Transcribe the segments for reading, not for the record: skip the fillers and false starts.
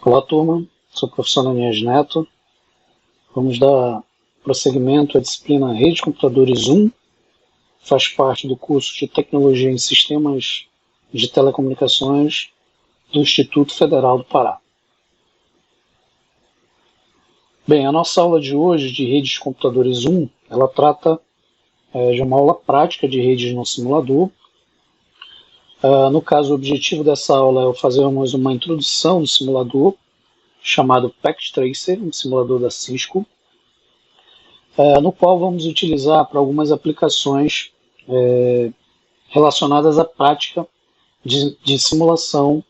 Olá, turma. Sou o professor Ananias Neto. Vamos dar prosseguimento à disciplina Rede de Computadores 1. Faz parte do curso de Tecnologia em Sistemas de Telecomunicações do Instituto Federal do Pará. Bem, a nossa aula de hoje de Redes de Computadores 1, ela trata de uma aula prática de redes no simulador. No caso, o objetivo dessa aula é fazermos uma introdução do simulador, chamado Packet Tracer, um simulador da Cisco, no qual vamos utilizar para algumas aplicações relacionadas à prática de simulação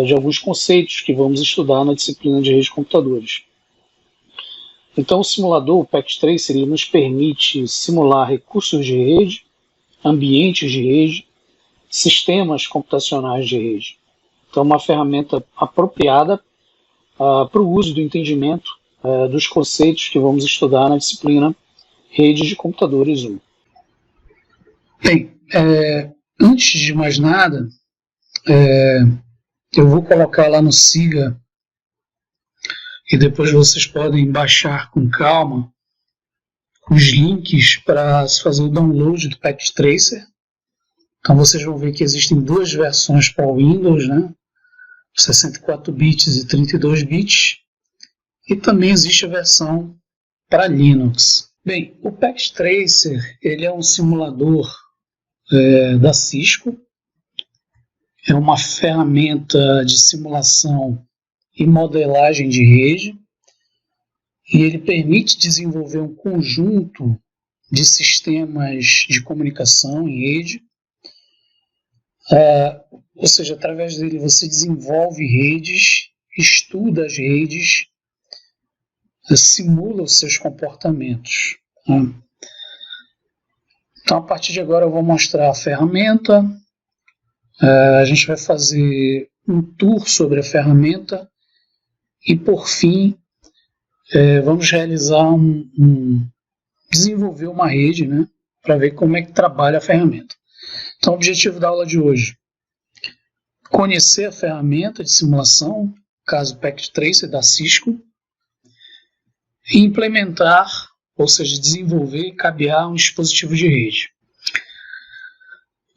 de alguns conceitos que vamos estudar na disciplina de redes de computadores. Então, o simulador, o Packet Tracer, ele nos permite simular recursos de rede, ambientes de rede, sistemas computacionais de rede. Então, é uma ferramenta apropriada para o uso do entendimento dos conceitos que vamos estudar na disciplina Redes de Computadores 1. Bem, antes de mais nada, eu vou colocar lá no Siga e depois vocês podem baixar com calma os links para se fazer o download do Packet Tracer. Então vocês vão ver que existem duas versões para o Windows, né? 64 bits e 32 bits, e também existe a versão para Linux. Bem, o Packet Tracer ele é um simulador da Cisco, é uma ferramenta de simulação e modelagem de rede, e ele permite desenvolver um conjunto de sistemas de comunicação em rede. Ou seja, através dele você desenvolve redes, estuda as redes, simula os seus comportamentos. Então, a partir de agora eu vou mostrar a ferramenta, a gente vai fazer um tour sobre a ferramenta e, por fim, vamos realizar desenvolver uma rede, né, para ver como é que trabalha a ferramenta. Então, o objetivo da aula de hoje: conhecer a ferramenta de simulação, caso Packet Tracer da Cisco, e implementar, ou seja, desenvolver e cabear um dispositivo de rede.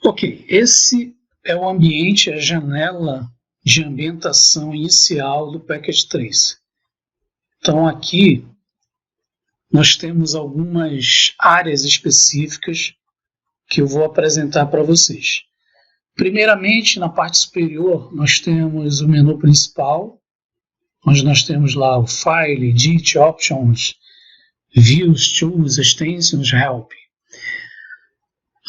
Ok, esse é o ambiente, a janela de ambientação inicial do Packet Tracer. Então, aqui nós temos algumas áreas específicas que eu vou apresentar para vocês. Primeiramente, na parte superior, nós temos o menu principal, onde nós temos lá o File, Edit, Options, Views, Tools, Extensions, Help.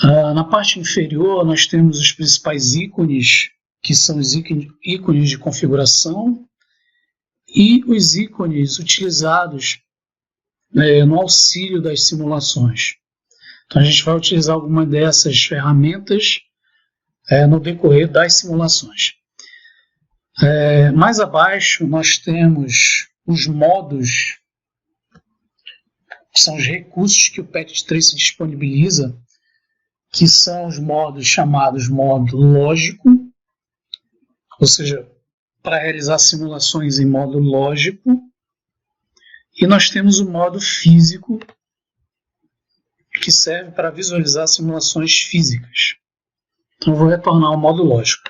Na parte inferior, nós temos os principais ícones, que são os ícones de configuração, e os ícones utilizados no auxílio das simulações. Então, a gente vai utilizar alguma dessas ferramentas no decorrer das simulações. Mais abaixo, nós temos os modos, que são os recursos que o Packet Tracer disponibiliza, que são os modos chamados modo lógico, ou seja, para realizar simulações em modo lógico, e nós temos o modo físico, que serve para visualizar simulações físicas. Então, eu vou retornar ao modo lógico.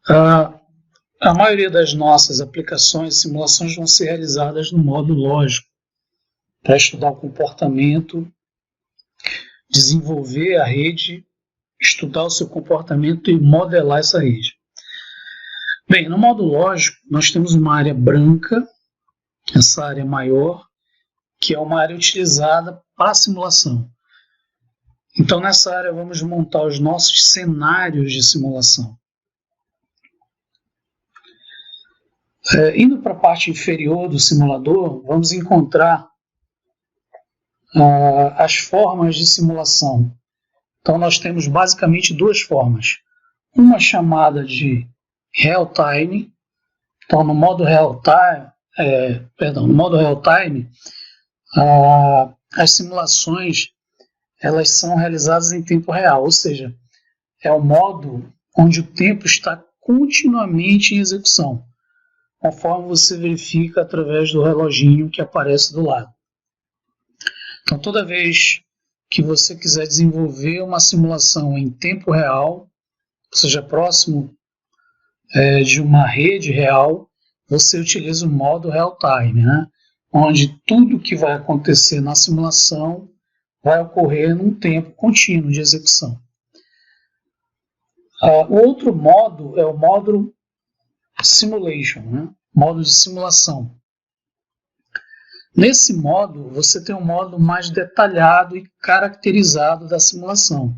A maioria das nossas aplicações e simulações vão ser realizadas no modo lógico, para estudar o comportamento, desenvolver a rede, estudar o seu comportamento e modelar essa rede. Bem, no modo lógico, nós temos uma área branca, essa área maior, que é uma área utilizada para a simulação. Então, nessa área, vamos montar os nossos cenários de simulação. Indo para a parte inferior do simulador, vamos encontrar as formas de simulação. Então, nós temos basicamente duas formas. Uma chamada de Real-Time. Então, no modo Real-Time, as simulações elas são realizadas em tempo real, ou seja, é o modo onde o tempo está continuamente em execução, conforme você verifica através do reloginho que aparece do lado. Então, toda vez que você quiser desenvolver uma simulação em tempo real, ou seja, próximo de uma rede real, você utiliza o modo real time, né? Onde tudo que vai acontecer na simulação vai ocorrer num tempo contínuo de execução. O outro modo é o modo simulation, né? Modo de simulação. Nesse modo, você tem um modo mais detalhado e caracterizado da simulação.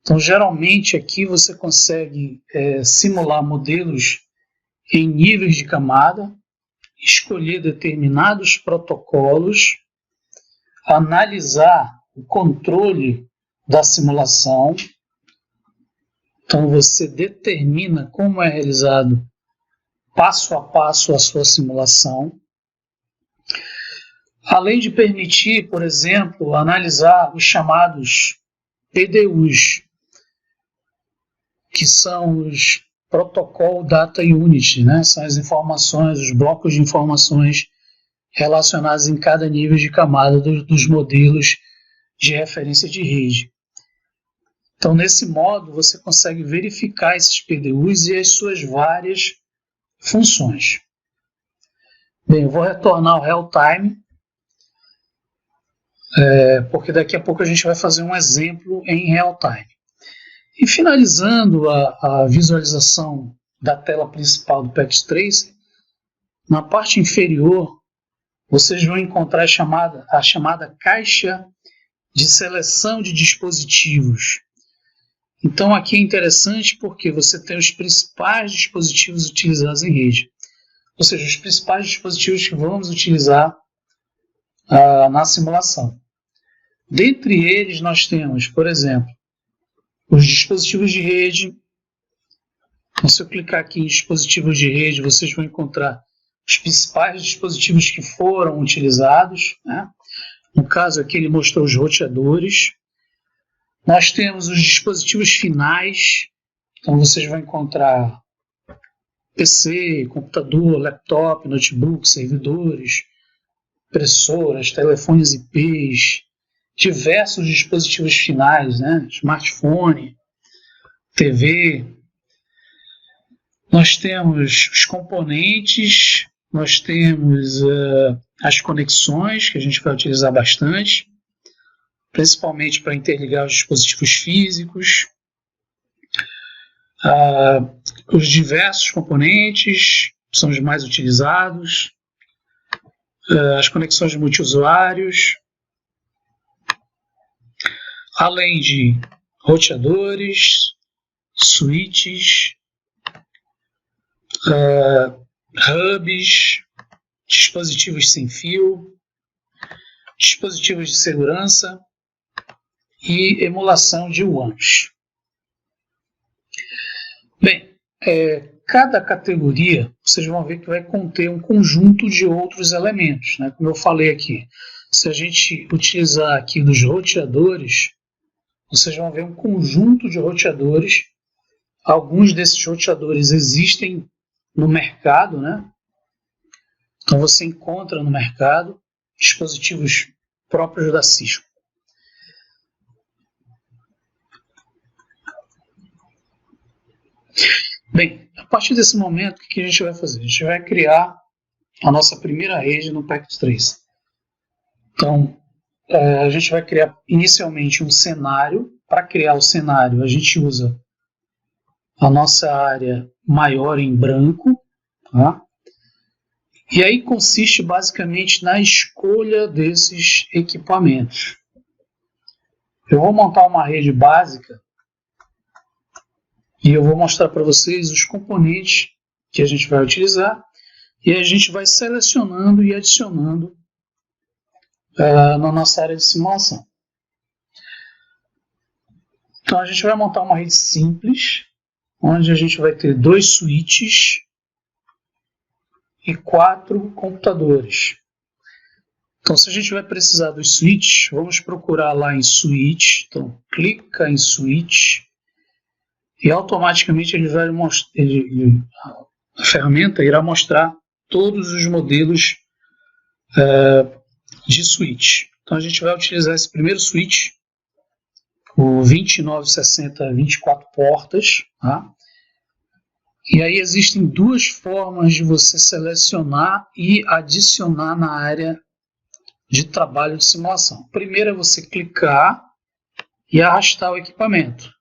Então, geralmente, aqui você consegue simular modelos em níveis de camada, escolher determinados protocolos, analisar o controle da simulação. Então, você determina como é realizado passo a passo a sua simulação. Além de permitir, por exemplo, analisar os chamados PDUs, que são os Protocol Data Unit, né? São as informações, os blocos de informações relacionados em cada nível de camada dos modelos de referência de rede. Então, nesse modo, você consegue verificar esses PDUs e as suas várias funções. Bem, eu vou retornar ao real time, porque daqui a pouco a gente vai fazer um exemplo em real time. E finalizando a visualização da tela principal do Packet Tracer, na parte inferior vocês vão encontrar a chamada caixa de seleção de dispositivos. Então aqui é interessante porque você tem os principais dispositivos utilizados em rede, ou seja, os principais dispositivos que vamos utilizar na simulação. Dentre eles nós temos, por exemplo, os dispositivos de rede. Então, se eu clicar aqui em dispositivos de rede, vocês vão encontrar os principais dispositivos que foram utilizados, né? No caso aqui ele mostrou os roteadores. Nós temos os dispositivos finais, então vocês vão encontrar PC, computador, laptop, notebook, servidores, impressoras, telefones IPs, diversos dispositivos finais, né? Smartphone, TV. Nós temos os componentes, nós temos as conexões, que a gente vai utilizar bastante, principalmente para interligar os dispositivos físicos, os diversos componentes, são os mais utilizados, as conexões de multiusuários, além de roteadores, switches, hubs, dispositivos sem fio, dispositivos de segurança e emulação de WANs. Bem, cada categoria vocês vão ver que vai conter um conjunto de outros elementos, né? Como eu falei aqui, se a gente utilizar aqui dos roteadores, vocês vão ver um conjunto de roteadores. Alguns desses roteadores existem no mercado, né? Então você encontra no mercado dispositivos próprios da Cisco. Bem, a partir desse momento, o que a gente vai fazer? A gente vai criar a nossa primeira rede no Packet Tracer. Então, a gente vai criar inicialmente um cenário. Para criar o cenário, a gente usa a nossa área maior em branco, tá? E aí consiste basicamente na escolha desses equipamentos. Eu vou montar uma rede básica e eu vou mostrar para vocês os componentes que a gente vai utilizar e a gente vai selecionando e adicionando na nossa área de simulação. Então a gente vai montar uma rede simples, onde a gente vai ter 2 switches e 4 computadores. Então se a gente vai precisar dos switches, vamos procurar lá em switch. Então clica em switch e automaticamente ele vai A ferramenta irá mostrar todos os modelos de switch. Então a gente vai utilizar esse primeiro switch, o 2960 24 portas, tá? E aí existem duas formas de você selecionar e adicionar na área de trabalho de simulação. A primeira é você clicar e arrastar o equipamento.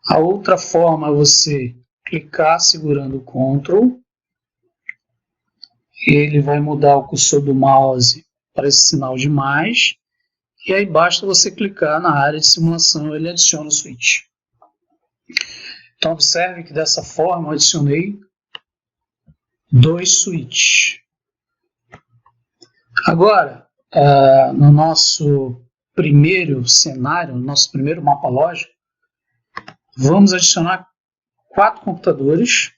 A outra forma é você clicar segurando o Ctrl. Ele vai mudar o cursor do mouse para esse sinal de mais. E aí basta você clicar na área de simulação, ele adiciona o switch. Então observe que dessa forma eu adicionei 2 switches. Agora, no nosso primeiro cenário, no nosso primeiro mapa lógico, vamos adicionar 4 computadores.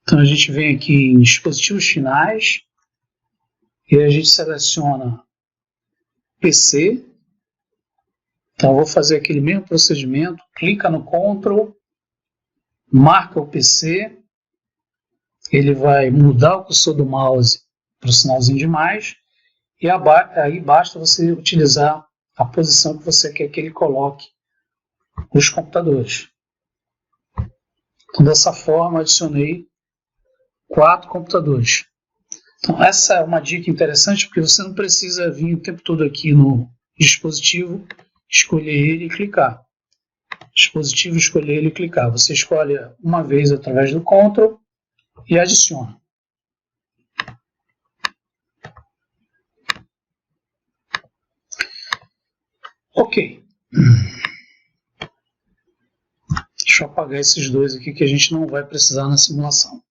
Então a gente vem aqui em dispositivos finais e a gente seleciona PC. Então eu vou fazer aquele mesmo procedimento, clica no Ctrl, marca o PC, ele vai mudar o cursor do mouse para o sinalzinho de mais, e aí basta você utilizar a posição que você quer que ele coloque os computadores. Então dessa forma adicionei 4 computadores. Então essa é uma dica interessante, porque você não precisa vir o tempo todo aqui no dispositivo, escolher ele e clicar. Dispositivo, escolher ele e clicar. Você escolhe uma vez através do Ctrl e adiciona. Ok. Deixa eu apagar esses dois aqui que a gente não vai precisar na simulação.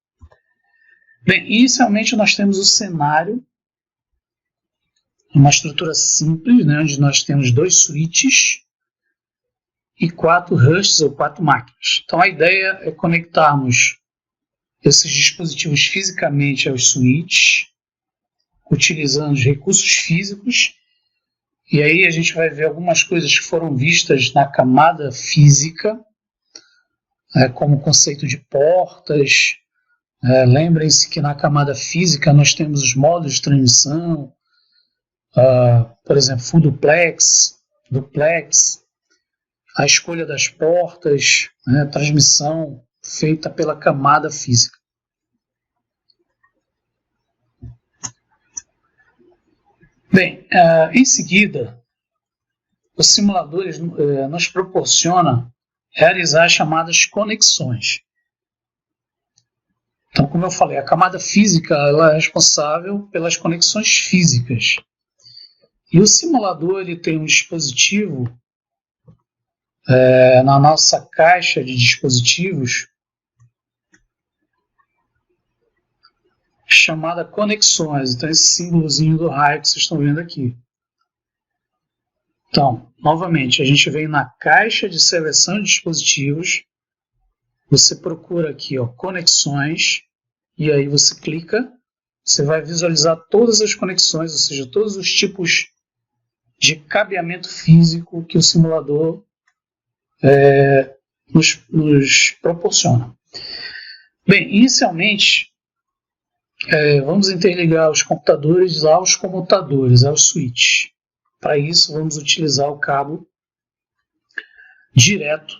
Bem, inicialmente nós temos o cenário, uma estrutura simples, né, onde nós temos 2 switches e 4 hosts ou 4 máquinas. Então a ideia é conectarmos esses dispositivos fisicamente aos switches, utilizando os recursos físicos, e aí a gente vai ver algumas coisas que foram vistas na camada física, como o conceito de portas. Lembrem-se que na camada física nós temos os modos de transmissão, por exemplo, full duplex, duplex, a escolha das portas, a transmissão feita pela camada física. Bem, em seguida, os simuladores nos proporcionam realizar as chamadas conexões. Então, como eu falei, a camada física ela é responsável pelas conexões físicas. E o simulador ele tem um dispositivo na nossa caixa de dispositivos chamada conexões. Então, esse símbolozinho do raio que vocês estão vendo aqui. Então, novamente, a gente vem na caixa de seleção de dispositivos, você procura aqui, ó, conexões, e aí você clica, você vai visualizar todas as conexões, ou seja, todos os tipos de cabeamento físico que o simulador nos proporciona. Bem, inicialmente, vamos interligar os computadores aos comutadores, aos switches. Para isso, vamos utilizar o cabo direto.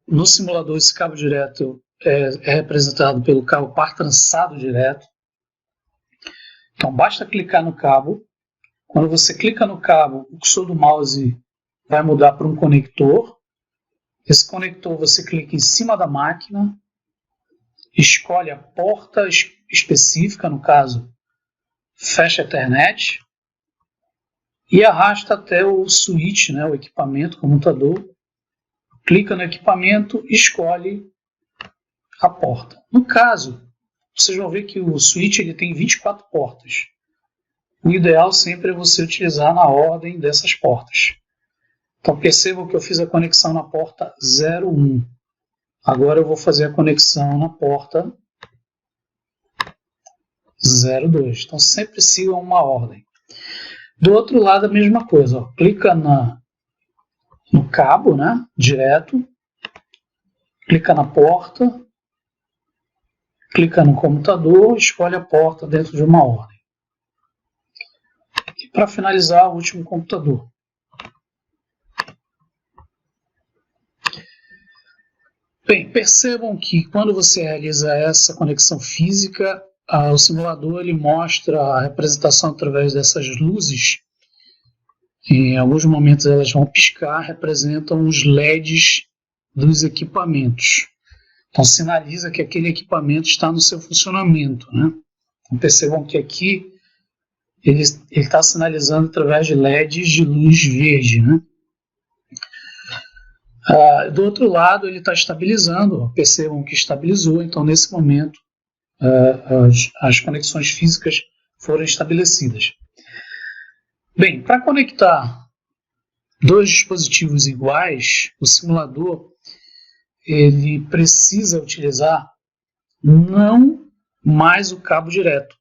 No simulador, esse cabo direto é representado pelo cabo par trançado direto. Então, basta clicar no cabo. Quando você clica no cabo, o cursor do mouse vai mudar para um conector. Esse conector, você clica em cima da máquina, escolhe a porta específica, no caso, fecha a Ethernet, e arrasta até o switch, né, o equipamento, o comutador. Clica no equipamento e escolhe a porta. No caso, vocês vão ver que o switch ele tem 24 portas. O ideal sempre é você utilizar na ordem dessas portas. Então percebam que eu fiz a conexão na porta 01. Agora eu vou fazer a conexão na porta 02. Então sempre sigam uma ordem. Do outro lado a mesma coisa. Ó. Clica no cabo, né, direto. clica na porta, clica no computador, escolhe a porta dentro de uma ordem. E para finalizar, o último computador. Bem, percebam que quando você realiza essa conexão física, o simulador ele mostra a representação através dessas luzes. Em alguns momentos elas vão piscar, representam os LEDs dos equipamentos. Então sinaliza que aquele equipamento está no seu funcionamento, né? Então percebam que aqui ele está sinalizando através de LEDs de luz verde, né? Do outro lado ele está estabilizando, percebam que estabilizou, então nesse momento as conexões físicas foram estabelecidas. Bem, para conectar dois dispositivos iguais, o simulador ele precisa utilizar não mais o cabo direto.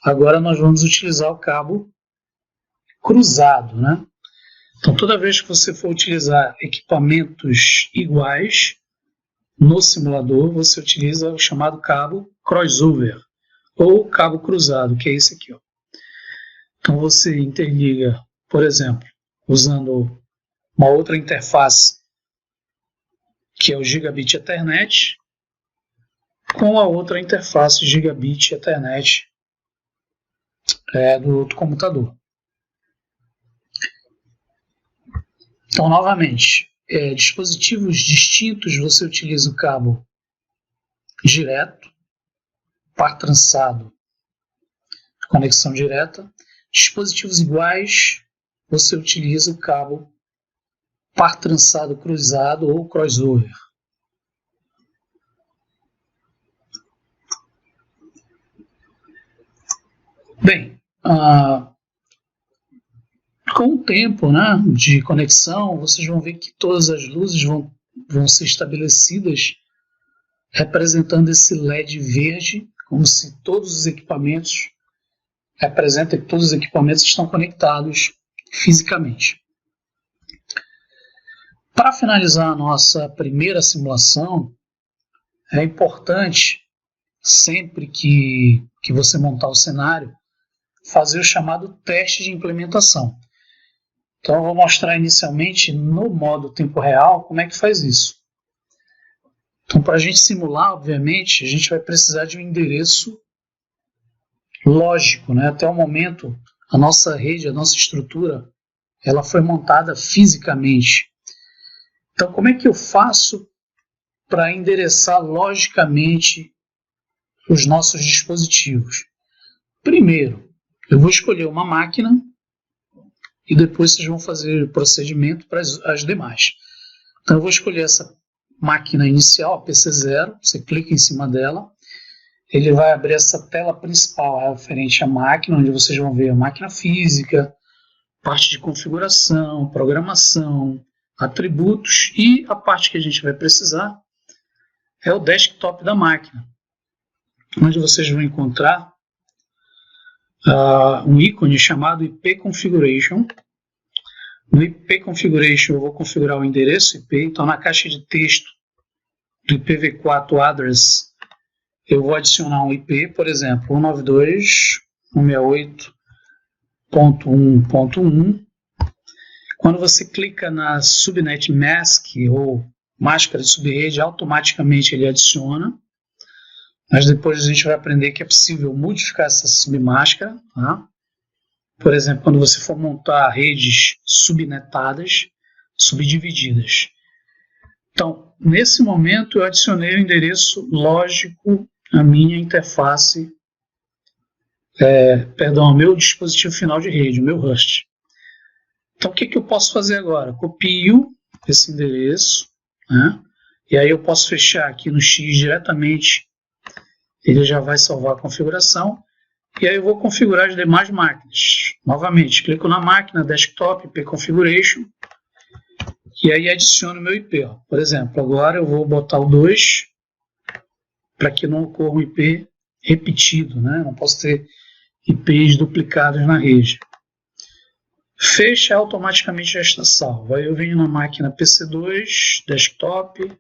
Agora nós vamos utilizar o cabo cruzado, né? Então toda vez que você for utilizar equipamentos iguais no simulador, você utiliza o chamado cabo crossover ou cabo cruzado, que é esse aqui, ó. Então você interliga, por exemplo, usando uma outra interface, que é o Gigabit Ethernet, com a outra interface Gigabit Ethernet do outro computador. Então, novamente, dispositivos distintos, você utiliza o cabo direto, par trançado, conexão direta. Dispositivos iguais, você utiliza o cabo par trançado cruzado ou crossover. Bem, com o tempo, né, de conexão, vocês vão ver que todas as luzes vão ser estabelecidas representando esse LED verde, como se todos os equipamentos representem que todos os equipamentos estão conectados fisicamente. Para finalizar a nossa primeira simulação, é importante, sempre que você montar o cenário, fazer o chamado teste de implementação. Então eu vou mostrar inicialmente no modo tempo real como é que faz isso. Então para a gente simular, obviamente, a gente vai precisar de um endereço lógico, né? Até o momento, a nossa rede, a nossa estrutura, ela foi montada fisicamente. Então como é que eu faço para endereçar logicamente os nossos dispositivos? Primeiro, eu vou escolher uma máquina e depois vocês vão fazer o procedimento para as demais. Então eu vou escolher essa máquina inicial, a PC0, você clica em cima dela, ele vai abrir essa tela principal referente à máquina, onde vocês vão ver a máquina física, parte de configuração, programação, atributos, e a parte que a gente vai precisar é o desktop da máquina, onde vocês vão encontrar um ícone chamado IP Configuration. No IP Configuration eu vou configurar o endereço IP, então na caixa de texto do IPv4 address eu vou adicionar um IP, por exemplo, 192.168.1.1. Quando você clica na Subnet Mask ou máscara de subrede, automaticamente ele adiciona. Mas depois a gente vai aprender que é possível modificar essa submáscara, tá? Por exemplo, quando você for montar redes subnetadas, subdivididas. Então, nesse momento eu adicionei o endereço lógico à minha interface, ao meu dispositivo final de rede, o meu host. Então, o que eu posso fazer agora? Copio esse endereço, né? E aí eu posso fechar aqui no X diretamente. Ele já vai salvar a configuração. E aí eu vou configurar as demais máquinas. Novamente, clico na máquina, desktop, IP Configuration. E aí adiciono o meu IP. Ó. Por exemplo, agora eu vou botar o 2 para que não ocorra um IP repetido, né? Não posso ter IPs duplicados na rede. Fecha, automaticamente já está salvo. Aí eu venho na máquina PC2, desktop,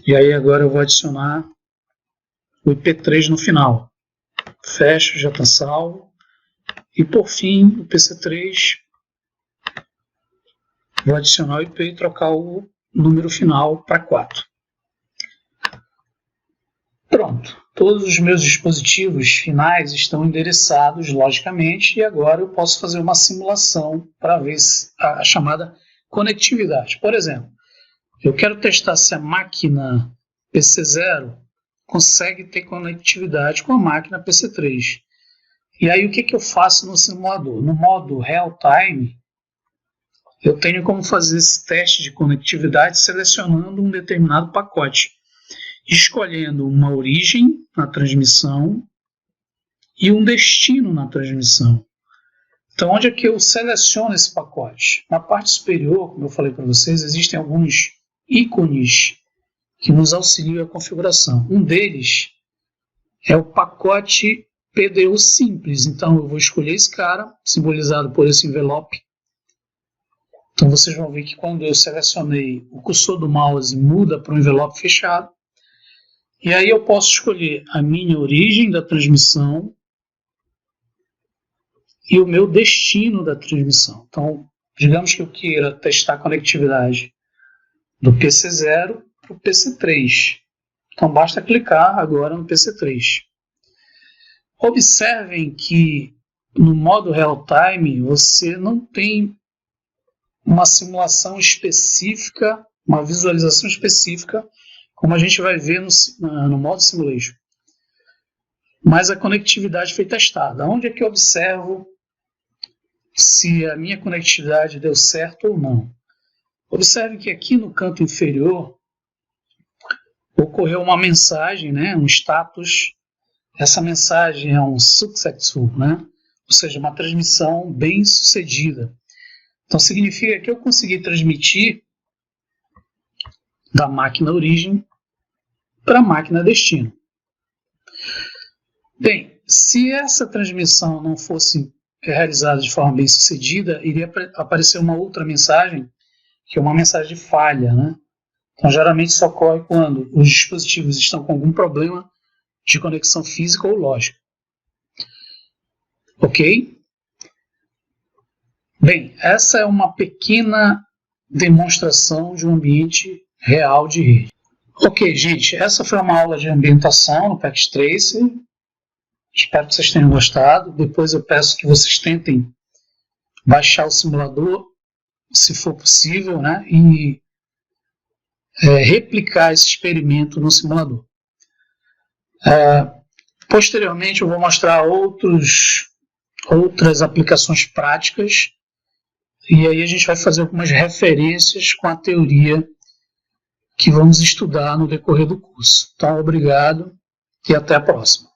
E aí agora eu vou adicionar o IP3 no final. Fecho, já está salvo. E por fim, o PC3, vou adicionar o IP e trocar o número final para 4. Pronto, todos os meus dispositivos finais estão endereçados logicamente e agora eu posso fazer uma simulação para ver a chamada conectividade. Por exemplo, eu quero testar se a máquina PC0 consegue ter conectividade com a máquina PC3. E aí o que eu faço no simulador? No modo Real Time, eu tenho como fazer esse teste de conectividade selecionando um determinado pacote, escolhendo uma origem na transmissão e um destino na transmissão. Então, onde é que eu seleciono esse pacote? Na parte superior, como eu falei para vocês, existem alguns ícones que nos auxiliam a configuração. Um deles é o pacote PDU simples. Então, eu vou escolher esse cara, simbolizado por esse envelope. Então, vocês vão ver que quando eu selecionei, o cursor do mouse muda para um envelope fechado. E aí eu posso escolher a minha origem da transmissão e o meu destino da transmissão. Então, digamos que eu queira testar a conectividade do PC0 para o PC3. Então, basta clicar agora no PC3. Observem que no modo Real Time você não tem uma simulação específica, uma visualização específica, como a gente vai ver no modo Simulation. Mas a conectividade foi testada. Onde é que eu observo se a minha conectividade deu certo ou não? Observe que aqui no canto inferior ocorreu uma mensagem, um status. Essa mensagem é um successful, ou seja, uma transmissão bem sucedida. Então significa que eu consegui transmitir da máquina origem para a máquina destino. Bem, se essa transmissão não fosse realizada de forma bem sucedida, iria aparecer uma outra mensagem, que é uma mensagem de falha. Então geralmente isso ocorre quando os dispositivos estão com algum problema de conexão física ou lógica. Ok? Bem, essa é uma pequena demonstração de um ambiente real de rede. Ok, gente, essa foi uma aula de ambientação no PACS Tracer. Espero que vocês tenham gostado. Depois eu peço que vocês tentem baixar o simulador, se for possível, e replicar esse experimento no simulador. Posteriormente eu vou mostrar outras aplicações práticas e aí a gente vai fazer algumas referências com a teoria que vamos estudar no decorrer do curso. Então, obrigado e até a próxima.